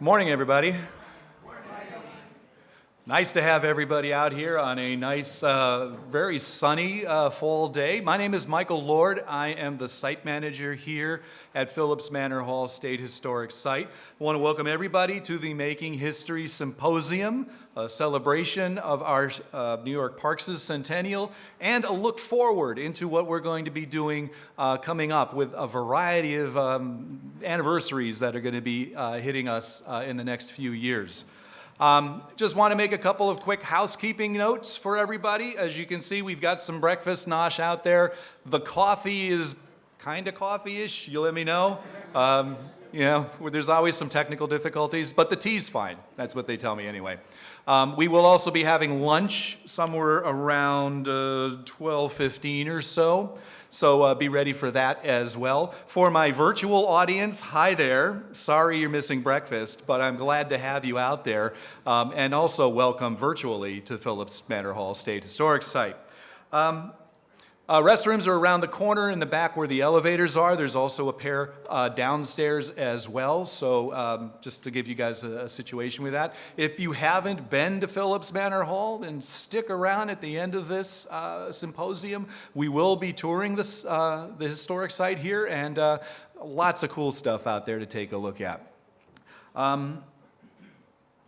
Morning, everybody. Nice to have everybody out here on a nice, very sunny fall day. My name is Michael Lord. I am the site manager here at Phillips Manor Hall State Historic Site. I want to welcome everybody to the Making History Symposium, a celebration of our New York Parks' centennial, and a look forward into what we're going to be doing coming up with a variety of anniversaries that are going to be hitting us in the next few years. Just want to make a couple of quick housekeeping notes for everybody. As you can see, we've got some breakfast nosh out there. The coffee is kind of coffee-ish. You let me know. There's always some technical difficulties, but the tea's fine. That's what they tell me anyway. We will also be having lunch somewhere around 12:15 or so. So be ready for that as well. For my virtual audience, hi there. Sorry you're missing breakfast, but I'm glad to have you out there. And also welcome virtually to Phillips Manor Hall State Historic Site. Restrooms are around the corner in the back where the elevators are. There's also a pair downstairs as well. So just to give you guys a situation with that. If you haven't been to Phillips Manor Hall, then stick around at the end of this symposium. We will be touring this, the historic site here, and lots of cool stuff out there to take a look at.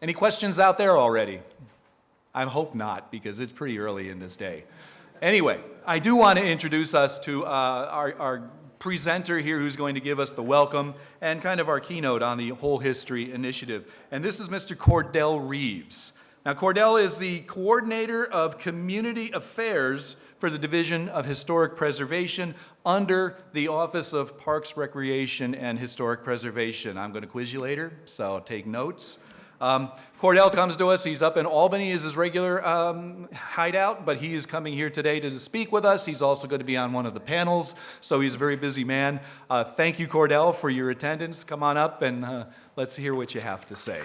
Any questions out there already? I hope not, because it's pretty early in this day. Anyway, I do want to introduce us to our presenter here who's going to give us the welcome and kind of our keynote on the whole history initiative. And this is Mr. Cordell Reaves. Now, Cordell is the coordinator of community affairs for the Division of Historic Preservation under the Office of Parks, Recreation, and Historic Preservation. I'm going to quiz you later, so take notes. Cordell comes to us. He's up in Albany as his regular hideout, but he is coming here today to speak with us. He's also going to be on one of the panels, so he's a very busy man. Thank you, Cordell, for your attendance. Come on up and let's hear what you have to say.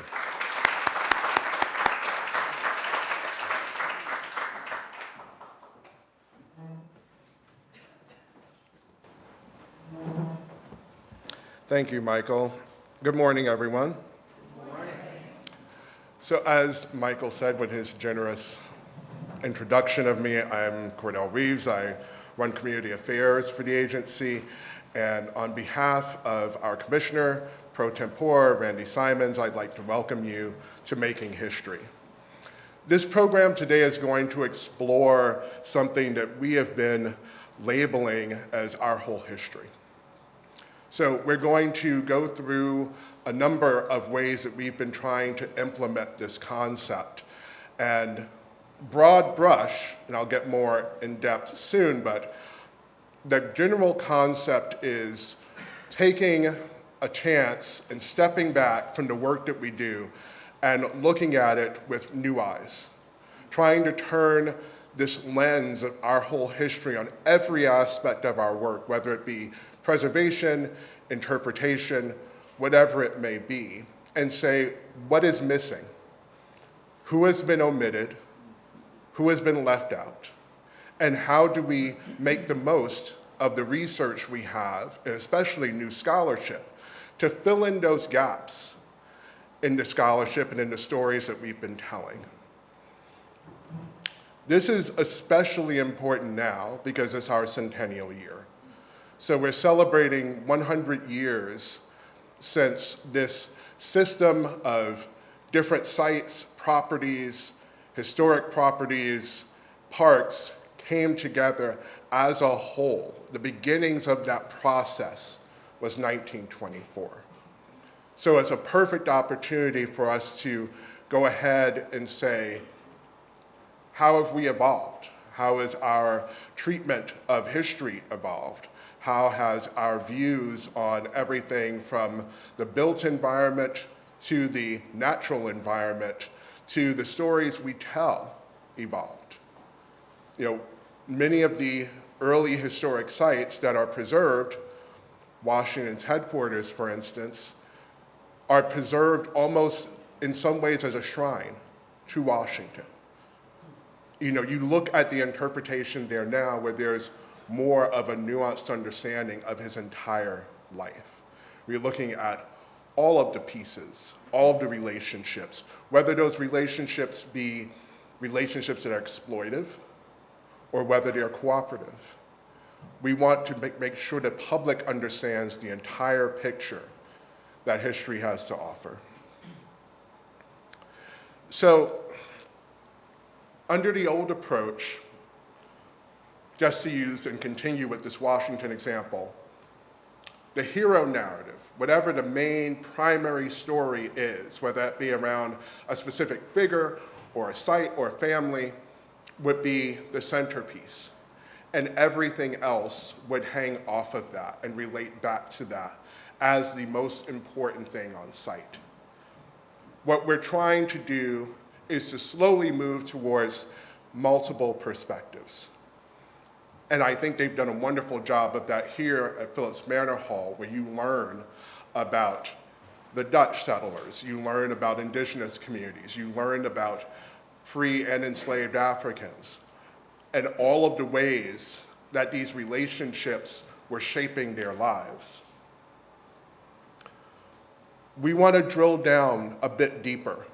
Thank you, Michael. Good morning, everyone. So as Michael said with his generous introduction of me, I'm Cordell Reaves. I run community affairs for the agency. And on behalf of our commissioner, pro tempore, Randy Simons, I'd like to welcome you to Making History. This program today is going to explore something that we have been labeling as our whole history. So we're going to go through a number of ways that we've been trying to implement this concept. And broad brush, and I'll get more in depth soon, but the general concept is taking a chance and stepping back from the work that we do and looking at it with new eyes, trying to turn this lens of our whole history on every aspect of our work, whether it be preservation, interpretation, whatever it may be, and say, what is missing? Who has been omitted? Who has been left out? And how do we make the most of the research we have, and especially new scholarship, to fill in those gaps in the scholarship and in the stories that we've been telling? This is especially important now because it's our centennial year. So we're celebrating 100 years since this system of different sites, properties, historic properties, parks came together as a whole. The beginnings of that process was 1924. So it's a perfect opportunity for us to go ahead and say, how have we evolved? How has our treatment of history evolved? How has our views on everything from the built environment to the natural environment to the stories we tell evolved? You know, many of the early historic sites that are preserved, Washington's headquarters, for instance, are preserved almost in some ways as a shrine to Washington. You know, you look at the interpretation there now where there's more of a nuanced understanding of his entire life. We're looking at all of the pieces, all of the relationships, whether those relationships be relationships that are exploitive or whether they are cooperative. We want to make sure that public understands the entire picture that history has to offer. So, under the old approach, just to use and continue with this Washington example, the hero narrative, whatever the main primary story is, whether that be around a specific figure or a site or a family, would be the centerpiece. And everything else would hang off of that and relate back to that as the most important thing on site. What we're trying to do is to slowly move towards multiple perspectives. And I think they've done a wonderful job of that here at Phillips Manor Hall, where you learn about the Dutch settlers, you learn about indigenous communities, you learn about free and enslaved Africans, and all of the ways that these relationships were shaping their lives. We want to drill down a bit deeper.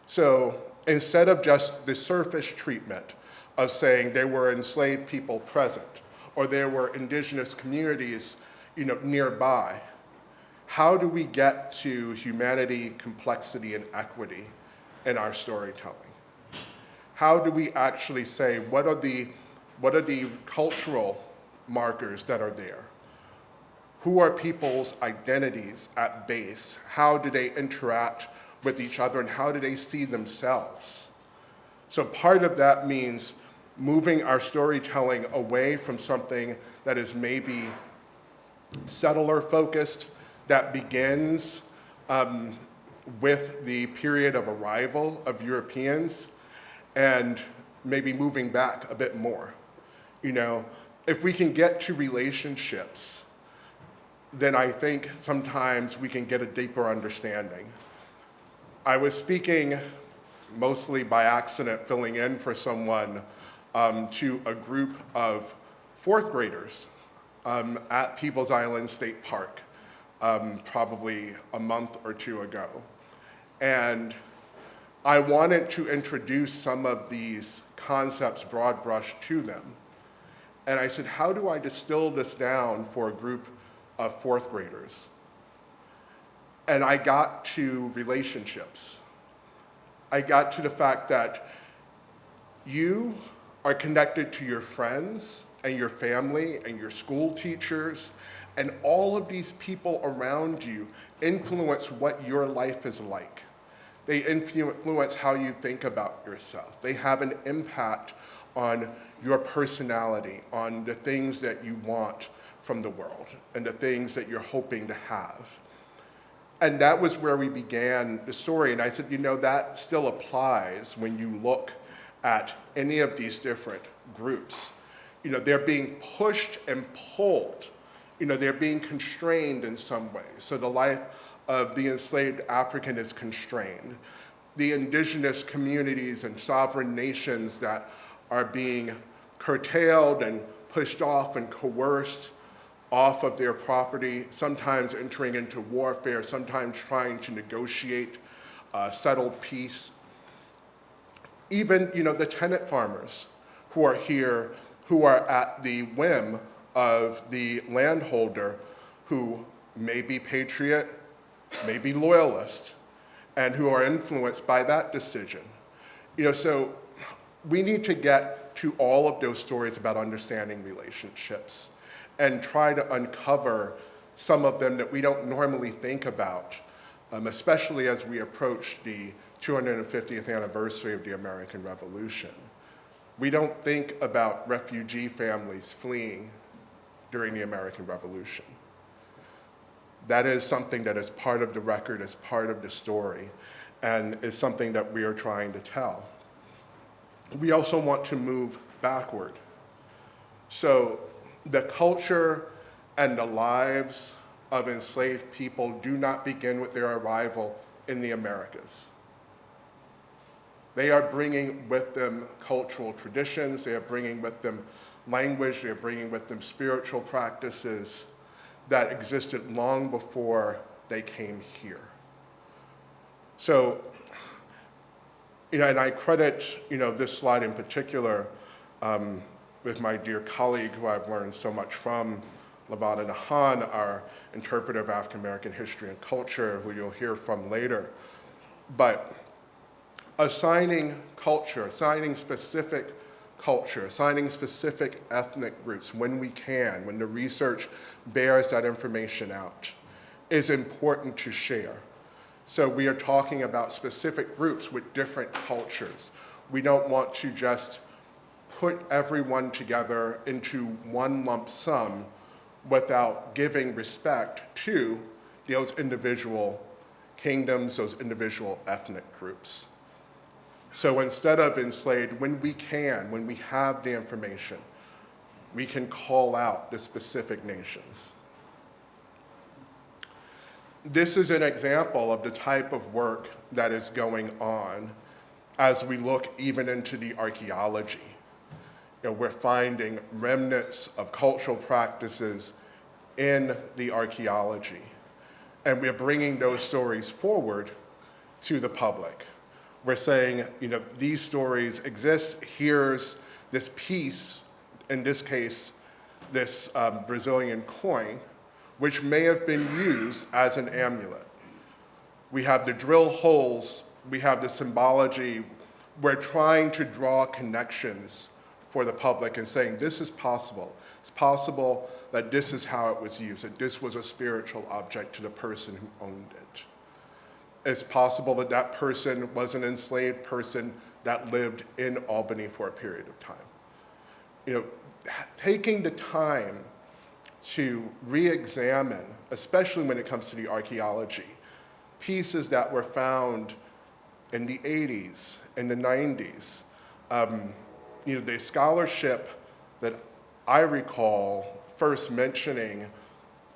So instead of just the surface treatment of saying there were enslaved people present or there were indigenous communities, nearby, how do we get to humanity, complexity, and equity in our storytelling? How do we actually say what are the cultural markers that are there? Who are people's identities at base? How do they interact with each other and how do they see themselves? So part of that means moving our storytelling away from something that is maybe settler focused, that begins with the period of arrival of Europeans and maybe moving back a bit more. If we can get to relationships, then I think sometimes we can get a deeper understanding. I was speaking mostly by accident, filling in for someone to a group of fourth graders at Peoples Island State Park probably a month or two ago. And I wanted to introduce some of these concepts broad brush to them. And I said, how do I distill this down for a group of fourth graders? And I got to relationships. I got to the fact that you are connected to your friends and your family and your school teachers, and all of these people around you influence what your life is like. They influence how you think about yourself. They have an impact on your personality, on the things that you want from the world and the things that you're hoping to have. And that was where we began the story. And I said, that still applies when you look at any of these different groups. They're being pushed and pulled. They're being constrained in some way. So the life of the enslaved African is constrained. The indigenous communities and sovereign nations that are being curtailed and pushed off and coerced off of their property, sometimes entering into warfare, sometimes trying to negotiate settled peace. Even, the tenant farmers who are here, who are at the whim of the landholder, who may be patriot, may be loyalist, and who are influenced by that decision. So we need to get to all of those stories about understanding relationships and try to uncover some of them that we don't normally think about, especially as we approach the 250th anniversary of the American Revolution. We don't think about refugee families fleeing during the American Revolution. That is something that is part of the record, is part of the story, and is something that we are trying to tell. We also want to move backward. So the culture and the lives of enslaved people do not begin with their arrival in the Americas. They are bringing with them cultural traditions, they are bringing with them language, they are bringing with them spiritual practices that existed long before they came here. So, and I credit, this slide in particular with my dear colleague who I've learned so much from, Lavada Nahon, our interpreter of African American history and culture, who you'll hear from later. But assigning culture, assigning specific culture, assigning specific ethnic groups when we can, when the research bears that information out, is important to share. So we are talking about specific groups with different cultures. We don't want to just put everyone together into one lump sum without giving respect to those individual kingdoms, those individual ethnic groups. So instead of enslaved, when we have the information, we can call out the specific nations. This is an example of the type of work that is going on as we look even into the archaeology. We're finding remnants of cultural practices in the archaeology, and we're bringing those stories forward to the public. We're saying, these stories exist. Here's this piece, in this case, this Brazilian coin, which may have been used as an amulet. We have the drill holes, we have the symbology. We're trying to draw connections for the public and saying, this is possible. It's possible that this is how it was used, that this was a spiritual object to the person who owned it. It's possible that that person was an enslaved person that lived in Albany for a period of time. Taking the time to re-examine, especially when it comes to the archaeology, pieces that were found in the 80s, in the 90s. The scholarship that I recall first mentioning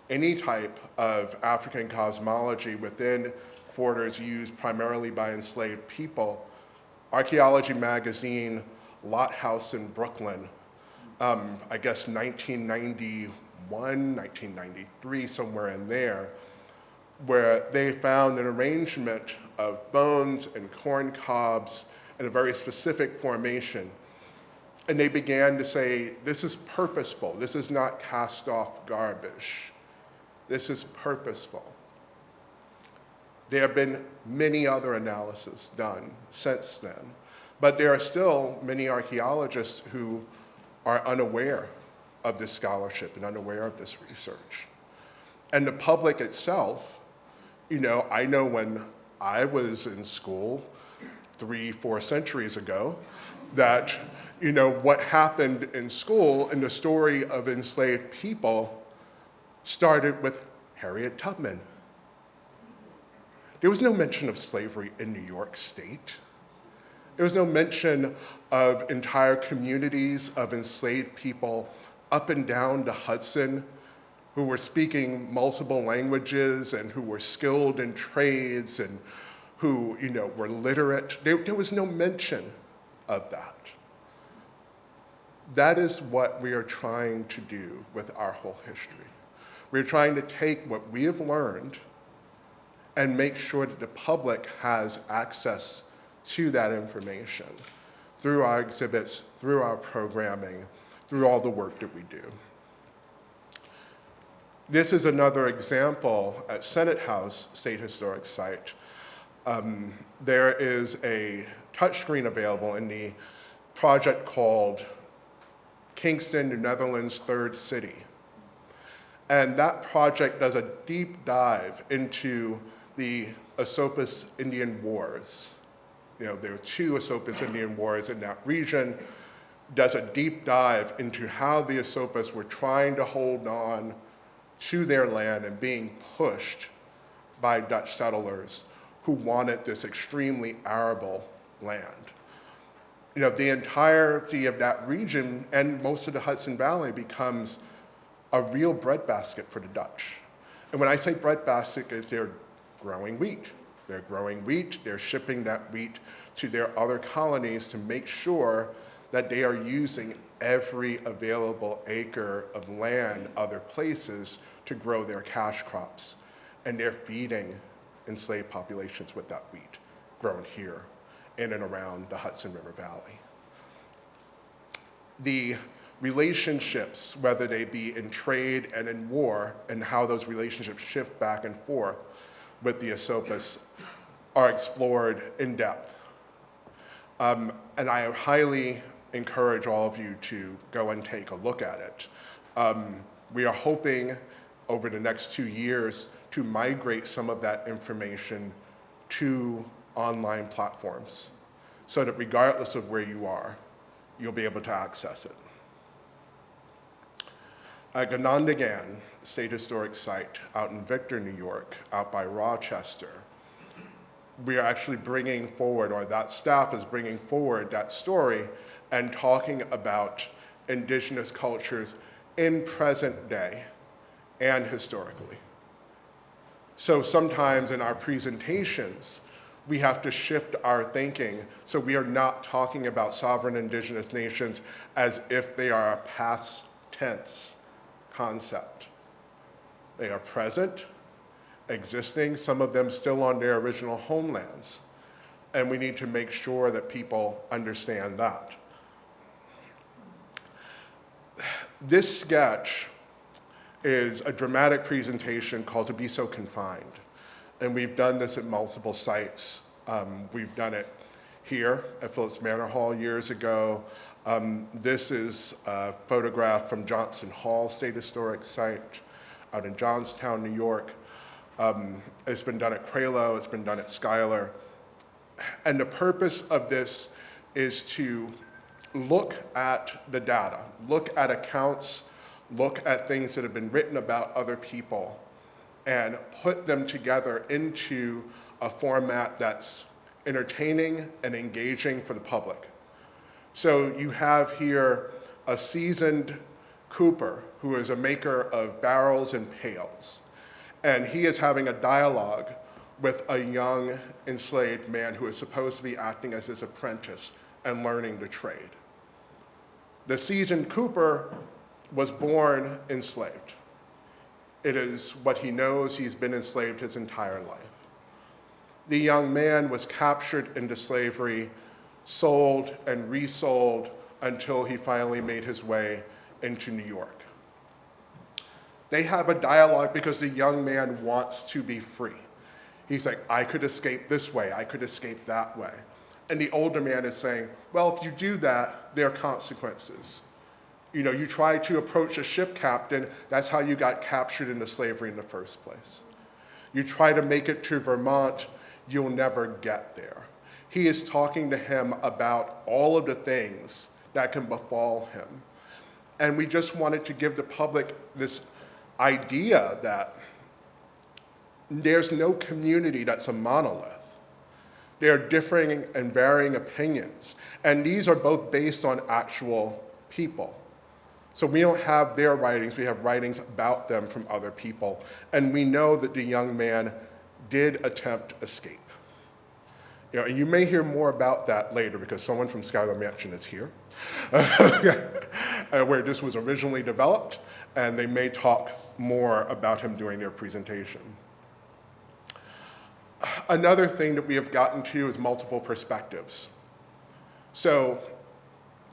any type of African cosmology within quarters used primarily by enslaved people, Archaeology Magazine, Lot House in Brooklyn, I guess 1991, 1993, somewhere in there, where they found an arrangement of bones and corn cobs in a very specific formation. And they began to say, this is purposeful. This is not cast off garbage. This is purposeful. There have been many other analyses done since then, but there are still many archaeologists who are unaware of this scholarship and unaware of this research. And the public itself, I know when I was in school 3-4 centuries ago, that what happened in school and the story of enslaved people started with Harriet Tubman. There was no mention of slavery in New York State. There was no mention of entire communities of enslaved people up and down the Hudson who were speaking multiple languages and who were skilled in trades and who were literate. There was no mention of that. That is what we are trying to do with our whole history. We're trying to take what we have learned and make sure that the public has access to that information through our exhibits, through our programming, through all the work that we do. This is another example at Senate House State Historic Site. There is a touchscreen available in the project called Kingston, New Netherlands' Third City. And that project does a deep dive into the Esopus Indian Wars. There are 2 Esopus Indian Wars in that region, does a deep dive into how the Esopus were trying to hold on to their land and being pushed by Dutch settlers who wanted this extremely arable land. The entirety of that region and most of the Hudson Valley becomes a real breadbasket for the Dutch. And when I say breadbasket, it's they're growing wheat. They're growing wheat, they're shipping that wheat to their other colonies to make sure that they are using every available acre of land other places to grow their cash crops. and they're feeding enslaved populations with that wheat grown here in and around the Hudson River Valley. The relationships, whether they be in trade and in war, and how those relationships shift back and forth with the Esopus are explored in depth. And I highly encourage all of you to go and take a look at it. We are hoping over the next 2 years to migrate some of that information to online platforms so that regardless of where you are, you'll be able to access it. At Ganondagan State Historic Site out in Victor, New York, out by Rochester, we are actually bringing forward, or that staff is bringing forward that story and talking about indigenous cultures in present day and historically. So sometimes in our presentations, we have to shift our thinking so we are not talking about sovereign indigenous nations as if they are a past tense concept. They are present, existing, some of them still on their original homelands, and we need to make sure that people understand that. This sketch is a dramatic presentation called To Be So Confined, and we've done this at multiple sites. We've done it here at Phillips Manor Hall years ago. This is a photograph from Johnson Hall State Historic Site out in Johnstown, New York. It's been done at Cralo, it's been done at Schuyler. And the purpose of this is to look at the data, look at accounts, look at things that have been written about other people, and put them together into a format that's entertaining and engaging for the public. So you have here a seasoned cooper who is a maker of barrels and pails, and he is having a dialogue with a young enslaved man who is supposed to be acting as his apprentice and learning the trade. The seasoned cooper was born enslaved. It is what he knows. He's been enslaved his entire life. The young man was captured into slavery, sold and resold until he finally made his way into New York. They have a dialogue because the young man wants to be free. He's like, I could escape this way, I could escape that way. And the older man is saying, well, if you do that, there are consequences. You know, you try to approach a ship captain, that's how you got captured into slavery in the first place. You try to make it to Vermont, you'll never get there. He is talking to him about all of the things that can befall him. And we just wanted to give the public this idea that there's no community that's a monolith. There are differing and varying opinions, and these are both based on actual people. So we don't have their writings, we have writings about them from other people, and we know that the young man did attempt escape. You know, and you may hear more about that later because someone from Schuyler Mansion is here, where this was originally developed, and they may talk more about him during their presentation. Another thing that we have gotten to is multiple perspectives. So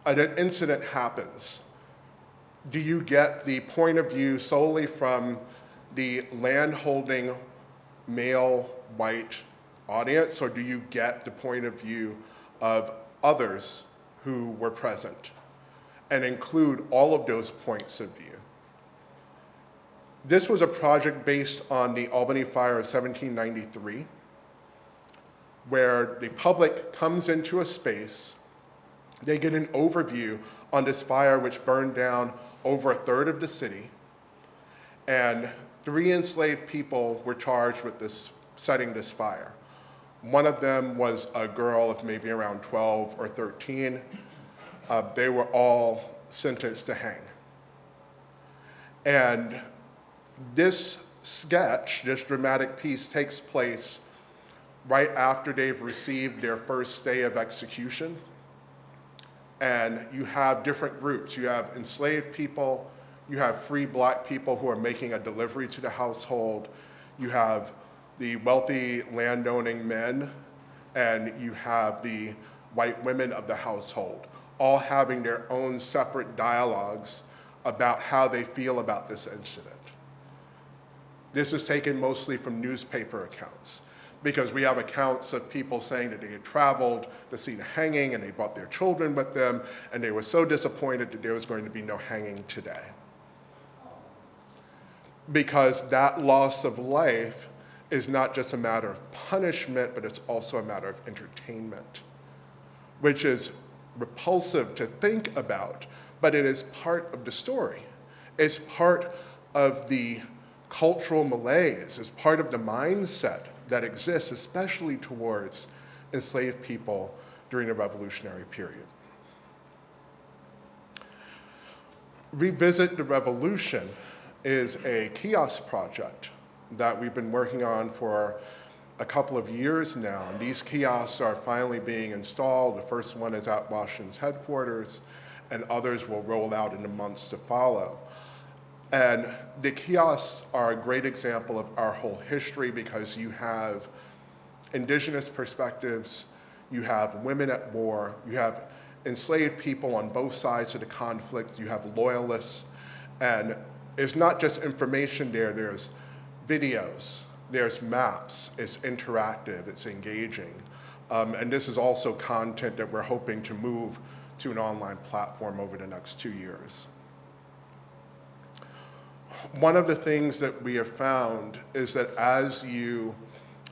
an incident happens. Do you get the point of view solely from the land-holding male white audience, or do you get the point of view of others who were present and include all of those points of view? This was a project based on the Albany Fire of 1793, where the public comes into a space, they get an overview on this fire which burned down over a third of the city, and 3 enslaved people were charged with setting this fire. One of them was a girl of maybe around 12 or 13. They were all sentenced to hang. And this sketch, this dramatic piece, takes place right after they've received their first stay of execution. And you have different groups. You have enslaved people, you have free black people who are making a delivery to the household, You have the wealthy landowning men, and you have the white women of the household, all having their own separate dialogues about how they feel about this incident. This is taken mostly from newspaper accounts, because we have accounts of people saying that they had traveled to see the hanging and they brought their children with them, and they were so disappointed that there was going to be no hanging today. Because that loss of life is not just a matter of punishment, but it's also a matter of entertainment, which is repulsive to think about, but it is part of the story. It's part of the cultural malaise, it's part of the mindset that exists, especially towards enslaved people during the Revolutionary period. Revisit the Revolution is a kiosk project that we've been working on for a couple of years now. And these kiosks are finally being installed. The first one is at Washington's headquarters, and others will roll out in the months to follow. And the kiosks are a great example of our whole history, because you have indigenous perspectives, you have women at war, you have enslaved people on both sides of the conflict, you have loyalists, and it's not just information there, there's videos, there's maps, it's interactive, it's engaging. And this is also content that we're hoping to move to an online platform over the next 2 years. One of the things that we have found is that as you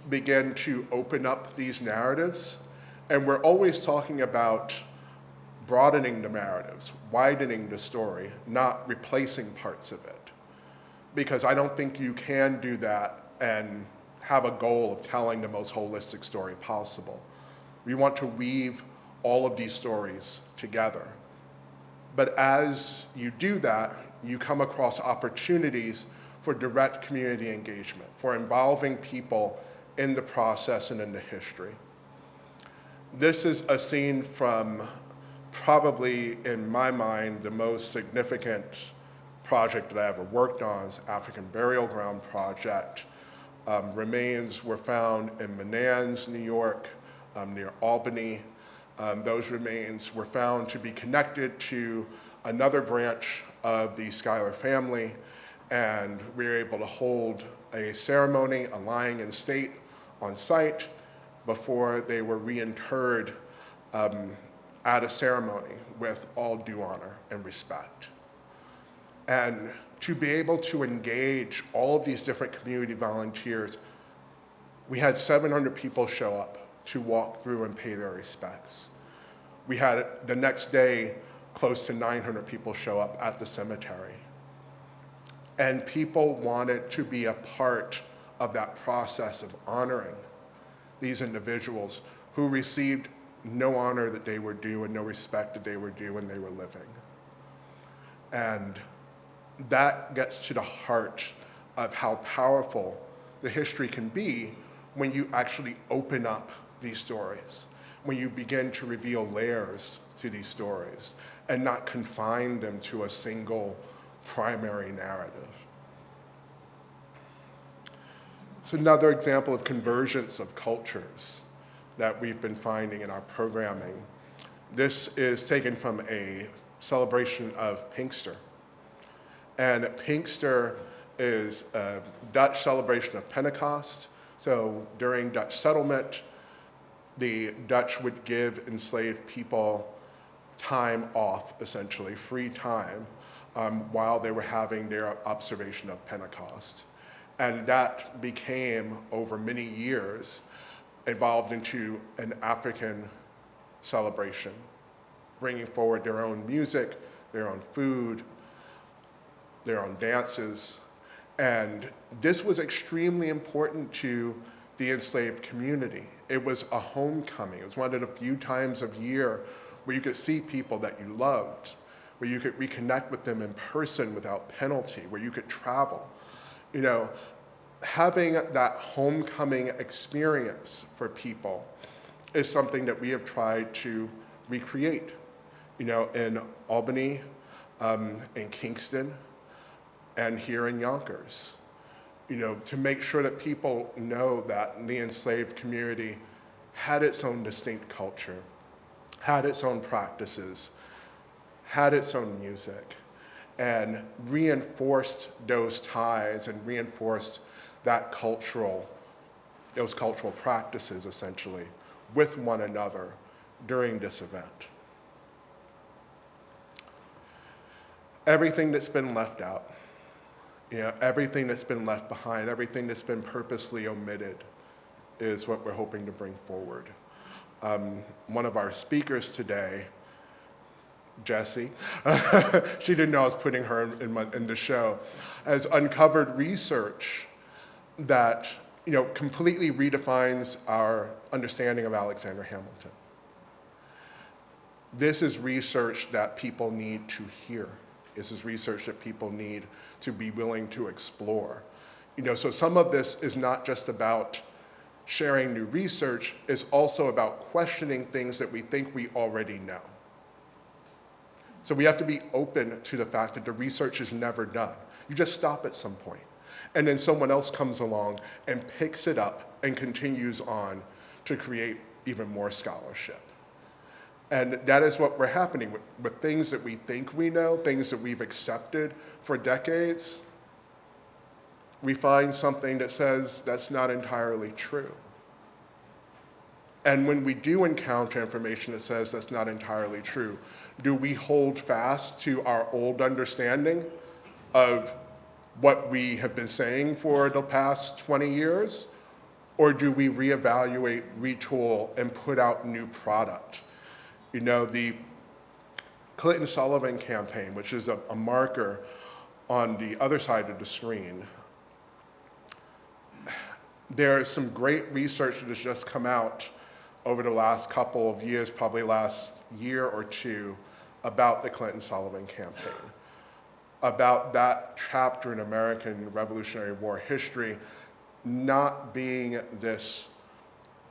begin to open up these narratives, and we're always talking about broadening the narratives, widening the story, not replacing parts of it. Because I don't think you can do that and have a goal of telling the most holistic story possible. We want to weave all of these stories together. But as you do that, you come across opportunities for direct community engagement, for involving people in the process and in the history. This is a scene from probably, in my mind, the most significant project that I ever worked on, is African Burial Ground Project. Remains were found in Menands, New York, near Albany. Those remains were found to be connected to another branch of the Schuyler family, and we were able to hold a ceremony, a lying in state, on site before they were reinterred at a ceremony with all due honor and respect. And to be able to engage all of these different community volunteers, we had 700 people show up to walk through and pay their respects. We had, the next day, close to 900 people show up at the cemetery. And people wanted to be a part of that process of honoring these individuals who received no honor that they were due and no respect that they were due when they were living. And that gets to the heart of how powerful the history can be when you actually open up these stories, when you begin to reveal layers to these stories and not confine them to a single primary narrative. It's another example of convergence of cultures that we've been finding in our programming. This is taken from a celebration of Pinkster. And Pinkster is a Dutch celebration of Pentecost. So during Dutch settlement, the Dutch would give enslaved people time off, essentially, free time, while they were having their observation of Pentecost. And that became, over many years, evolved into an African celebration, bringing forward their own music, their own food, their own dances. And this was extremely important to the enslaved community. It was a homecoming. It was one of the few times of year where you could see people that you loved, where you could reconnect with them in person without penalty, where you could travel. You know, having that homecoming experience for people is something that we have tried to recreate, you know, in Albany, in Kingston, and here in Yonkers. to make sure that people know that the enslaved community had its own distinct culture, had its own practices, had its own music, and reinforced those ties and reinforced those cultural practices, essentially, with one another during this event. Everything that's been left out, everything that's been left behind, everything that's been purposely omitted is what we're hoping to bring forward. One of our speakers today, Jessie, she didn't know I was putting her in the show, has uncovered research that completely redefines our understanding of Alexander Hamilton. This is research that people need to hear. This is research that people need to be willing to explore. So some of this is not just about sharing new research, it's also about questioning things that we think we already know. So we have to be open to the fact that the research is never done. You just stop at some point, and then someone else comes along and picks it up and continues on to create even more scholarship. And that is what we're happening with things that we think we know, things that we've accepted for decades. We find something that says that's not entirely true. And when we do encounter information that says that's not entirely true, do we hold fast to our old understanding of what we have been saying for the past 20 years? Or do we reevaluate, retool, and put out new product? The Clinton-Sullivan campaign, which is a marker on the other side of the screen, there is some great research that has just come out over the last couple of years, probably last year or two, about the Clinton-Sullivan campaign, about that chapter in American Revolutionary War history not being this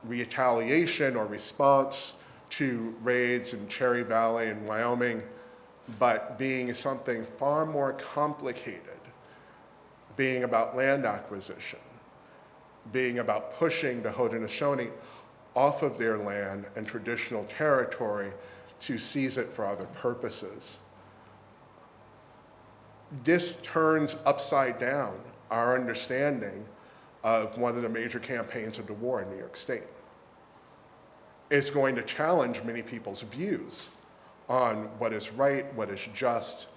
retaliation or response to raids in Cherry Valley and Wyoming, but being something far more complicated, being about land acquisition, being about pushing the Haudenosaunee off of their land and traditional territory to seize it for other purposes. This turns upside down our understanding of one of the major campaigns of the war in New York State. It's going to challenge many people's views on what is right, what is just,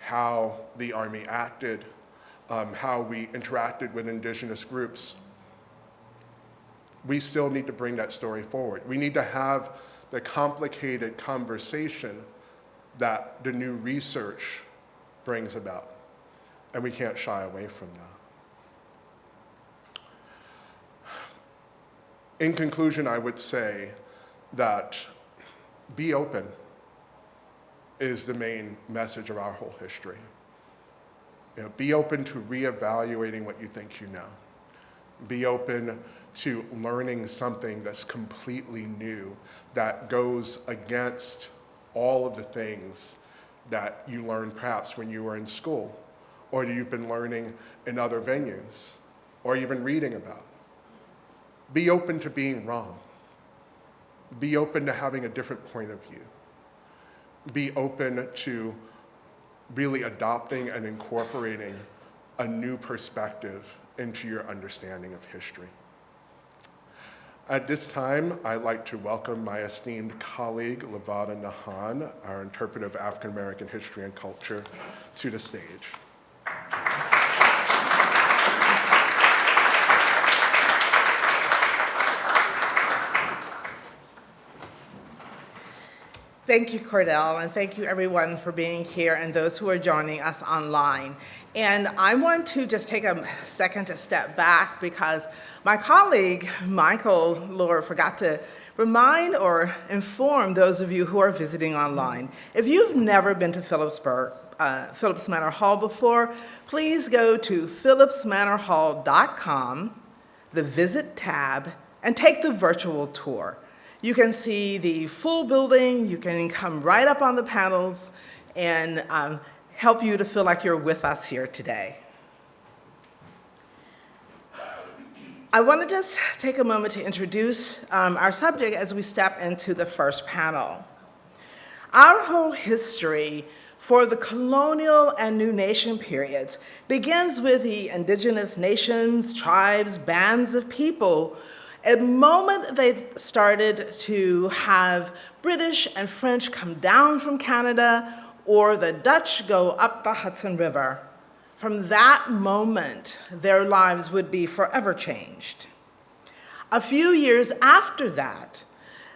how the Army acted, how we interacted with indigenous groups. We still need to bring that story forward. We need to have the complicated conversation that the new research brings about, and we can't shy away from that. In conclusion, I would say that be open is the main message of our whole history. Be open to reevaluating what you think you know. Be open to learning something that's completely new, that goes against all of the things that you learned perhaps when you were in school, or that you've been learning in other venues, or even reading about. Be open to being wrong. Be open to having a different point of view. Be open to really adopting and incorporating a new perspective into your understanding of history. At this time, I'd like to welcome my esteemed colleague, Lavada Nahon, our interpreter of African American history and culture, to the stage. Thank you, Cordell, and thank you everyone for being here and those who are joining us online. And I want to just take a second to step back because my colleague, Michael Lord, forgot to remind or inform those of you who are visiting online. If you've never been to Phillips Manor Hall before, please go to phillipsmanorhall.com, the Visit tab, and take the virtual tour. You can see the full building, you can come right up on the panels and help you to feel like you're with us here today. I want to just take a moment to introduce our subject as we step into the first panel. Our whole history for the colonial and new nation periods begins with the indigenous nations, tribes, bands of people. At the moment they started to have British and French come down from Canada or the Dutch go up the Hudson River, from that moment, their lives would be forever changed. A few years after that,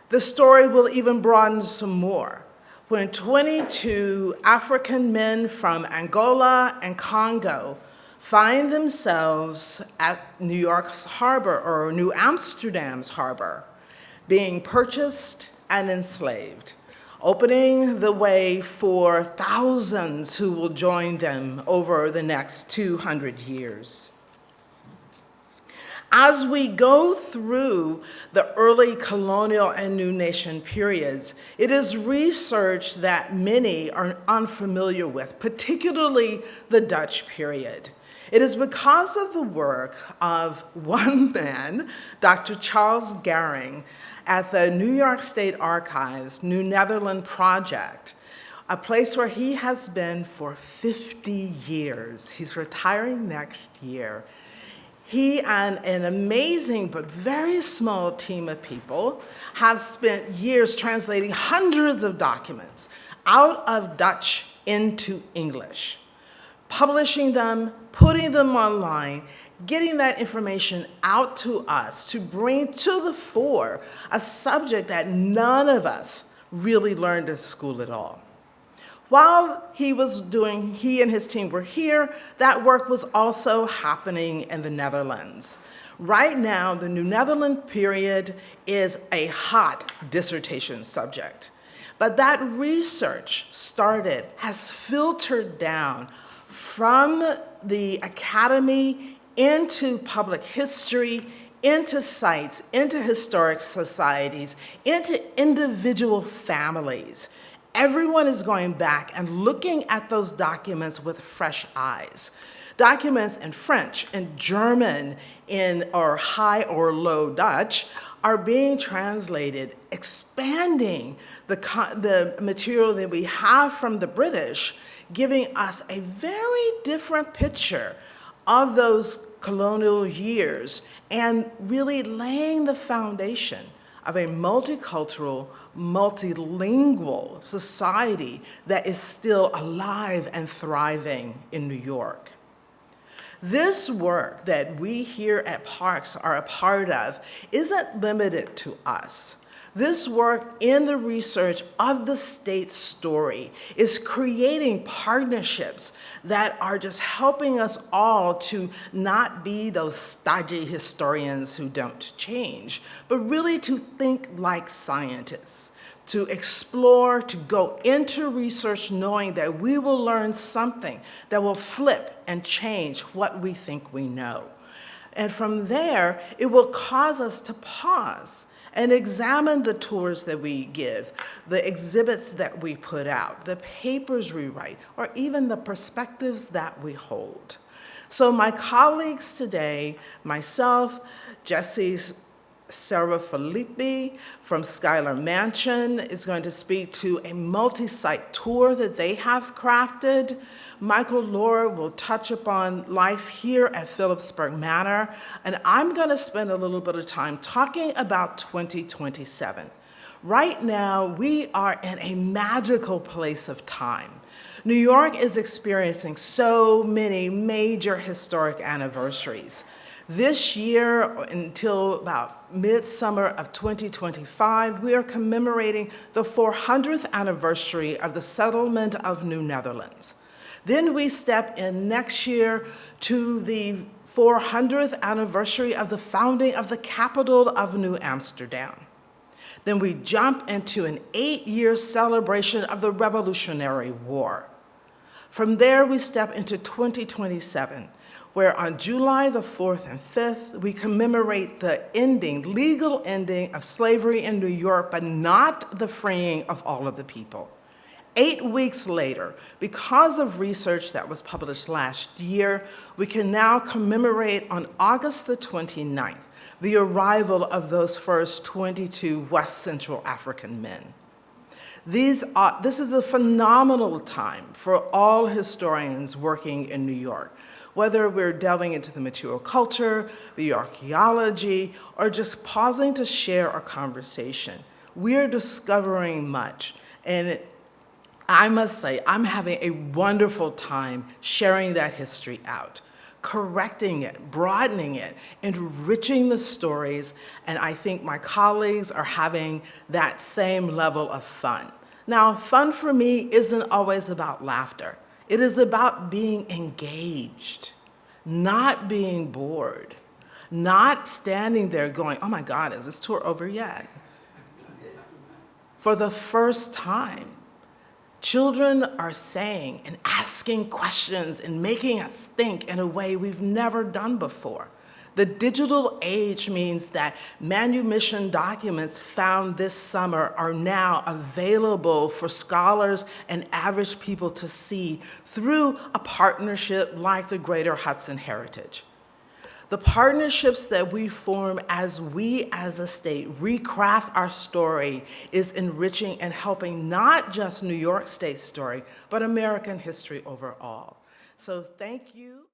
the story will even broaden some more, when 22 African men from Angola and Congo find themselves at New York's harbor, or New Amsterdam's harbor, being purchased and enslaved, opening the way for thousands who will join them over the next 200 years. As we go through the early colonial and new nation periods, it is research that many are unfamiliar with, particularly the Dutch period. It is because of the work of one man, Dr. Charles Garing, at the New York State Archives New Netherland Project, a place where he has been for 50 years. He's retiring next year. He and an amazing but very small team of people have spent years translating hundreds of documents out of Dutch into English, publishing them, putting them online, getting that information out to us to bring to the fore a subject that none of us really learned at school at all. While he and his team were here, that work was also happening in the Netherlands. Right now, the New Netherland period is a hot dissertation subject. But that research has filtered down from the academy into public history, into sites, into historic societies, into individual families. Everyone is going back and looking at those documents with fresh eyes. Documents in French, in German, or High or Low Dutch are being translated, expanding the material that we have from the British, giving us a very different picture of those colonial years and really laying the foundation of a multicultural, multilingual society that is still alive and thriving in New York. This work that we here at Parks are a part of isn't limited to us. This work in the research of the state story is creating partnerships that are just helping us all to not be those stodgy historians who don't change, but really to think like scientists, to explore, to go into research knowing that we will learn something that will flip and change what we think we know. And from there, it will cause us to pause and examine the tours that we give, the exhibits that we put out, the papers we write, or even the perspectives that we hold. So my colleagues today, myself, Jesse Serafilippi from Schuyler Mansion is going to speak to a multi-site tour that they have crafted. Michael Lord will touch upon life here at Phillipsburg Manor, and I'm going to spend a little bit of time talking about 2027. Right now, we are in a magical place of time. New York is experiencing so many major historic anniversaries. This year, until about midsummer of 2025, we are commemorating the 400th anniversary of the settlement of New Netherlands. Then we step in next year to the 400th anniversary of the founding of the capital of New Amsterdam. Then we jump into an 8-year celebration of the Revolutionary War. From there, we step into 2027, where on July the 4th and 5th, we commemorate the legal ending of slavery in New York, but not the freeing of all of the people. 8 weeks later, because of research that was published last year, we can now commemorate on August the 29th the arrival of those first 22 West Central African men. This is a phenomenal time for all historians working in New York, whether we're delving into the material culture, the archaeology, or just pausing to share a conversation. We're discovering much, and I must say, I'm having a wonderful time sharing that history out, correcting it, broadening it, enriching the stories, and I think my colleagues are having that same level of fun. Now, fun for me isn't always about laughter. It is about being engaged, not being bored, not standing there going, oh my God, is this tour over yet? For the first time, children are saying and asking questions and making us think in a way we've never done before. The digital age means that manumission documents found this summer are now available for scholars and average people to see through a partnership like the Greater Hudson Heritage. The partnerships that we form as a state recraft our story is enriching and helping not just New York State's story, but American history overall. So thank you.